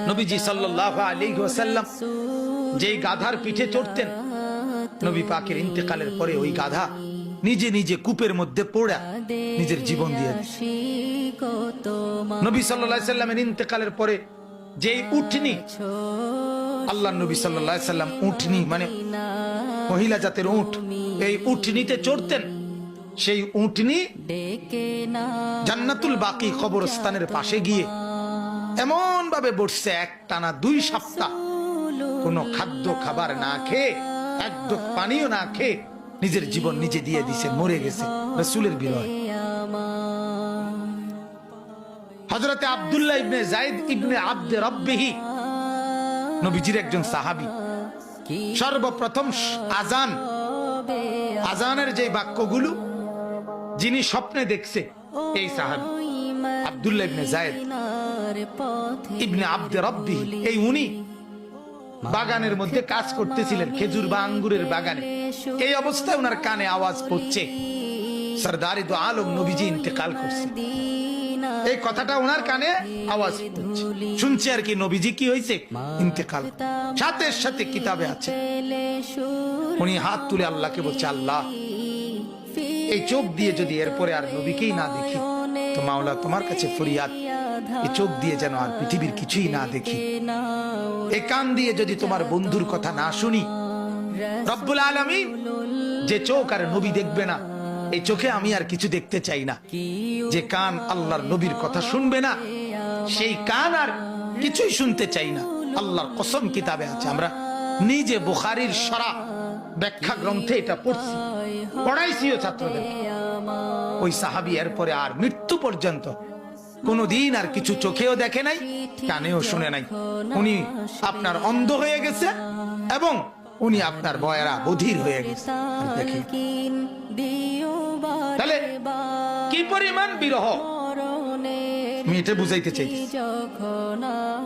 নবীজি সাল্লাল্লাহু আলাইহি ওয়াসাল্লাম যেই গাধার পিঠে চড়তেন, নবী পাকের ইন্তেকালের পরে ওই গাধা নিজে নিজে কূপের মধ্যে পড়ে নিজের জীবন দিয়ে দিয়েছে। নবী সাল্লাল্লাহু আলাইহি সাল্লামের ইন্তেকালের পরে যেই উটনি, আল্লাহর নবী সাল্লাল্লাহু আলাইহি সাল্লাম উটনি মানে মহিলা জাতের উট, এই উটনিতে চড়তেন। সেই উটনি জান্নাতুল বাকি কবরস্থানের পাশে গিয়ে এমন ভাবে বসছে, এক টানা 2 সপ্তাহ কোনো খাদ্য খাবার না খেয়ে, এক ঢোক পানিও না খেয়ে নিজের জীবন নিজে দিয়ে দিছে, মরে গেছে রাসূলের বিরহে। হযরতে আব্দুল্লাহ ইবনে যায়েদ ইবনে আব্দে রাব্বিহি নবীজির একজন সাহাবী। সর্বপ্রথম আজানের যে বাক্যগুলো যিনি স্বপ্নে দেখছে, এই সাহাবী আব্দুল্লাহ ইবনে যায়েদ ইবনে আব্দে রাব্বিহি, এই উনি বাগানের মধ্যে কাজ করতেছিলেন, খেজুর বা আঙ্গুরের বাগানে। এই অবস্থায় ওনার কানে আওয়াজ পড়ছে সরদারি দো আলম নবীজি ইন্তেকাল করছে। এই কথাটা ওনার কানে আওয়াজ পড়ছে, শুনছে আর কি, নবীজি কি হয়েছে, ইন্তেকাল। সাথে সাথে কিতাবে আছে, উনি হাত তুলে আল্লাহকে বলছে, আল্লাহ এই চোখ দিয়ে যদি এরপরে আর নবীকেই না দেখি তো মাওলা তোমার কাছে ফরিয়াদ, এই চোখ দিয়ে যেন আর পৃথিবীর কিছুই না দেখি, এই কান দিয়ে যদি তোমার বন্ধুর কথা না শুনি, রব্বুল আলামিন যে চোখ আর নবী দেখবে না, এই চোখে আমি আর কিছু দেখতে চাই না। যে কান আল্লাহর নবীর কথা শুনবে না, সেই কান আর কিছুই শুনতে চাই না। আল্লাহর কসম কিতাবে আছে, আমরা নিজে বুখারীর শরহ ব্যাখ্যা গ্রন্থে এটা পড়ছি, পড়াইছিও ছাত্রদের। ওই সাহাবী এরপরে আর মৃত্যু পর্যন্ত কোনদিন আর কিছু চোখেও দেখে নাই, কানেও শুনে নাই। উনি আপনার অন্ধ হয়ে গেছে এবং উনি আপনার বয়রা বধির হয়ে গেছে। তাহলে কি পরিমাণ বিরহ আমি এটা বুঝাইতে চাই।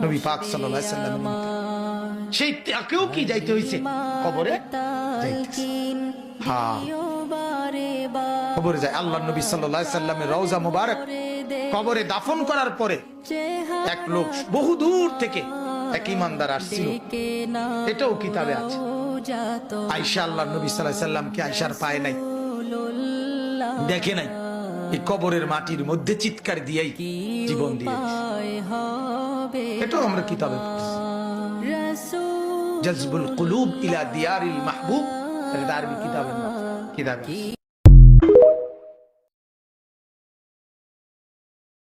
নবী পাক সাল্লাল্লাহু আলাইহি সাল্লাম সেই তাকেও কি যাইতে হইছে কবরে, হ্যাঁ কবরে যায়। আল্লাহর নবী সাল্লাল্লাহু আলাইহি সাল্লামের রওজা মুবারক কবরে দাফন করার পরে এক লোক বহু দূর থেকে এক ইমানদার আসছিল, এটাও কিতাবে আছে। আয়েশা আল্লাহর নবী সাল্লাল্লাহু আলাইহি সাল্লামকে আয়েশার পায় নাই, দেখে নাই, এই কবরের মাটির মধ্যে চিৎকার দিয়েই জীবন দিয়েছে। এটাও আমরা কিতাবে পড়ছি। জাযবুল কুলুব ইলা দিয়ারিল মাহবুব, এটা আরবি কিতাবে।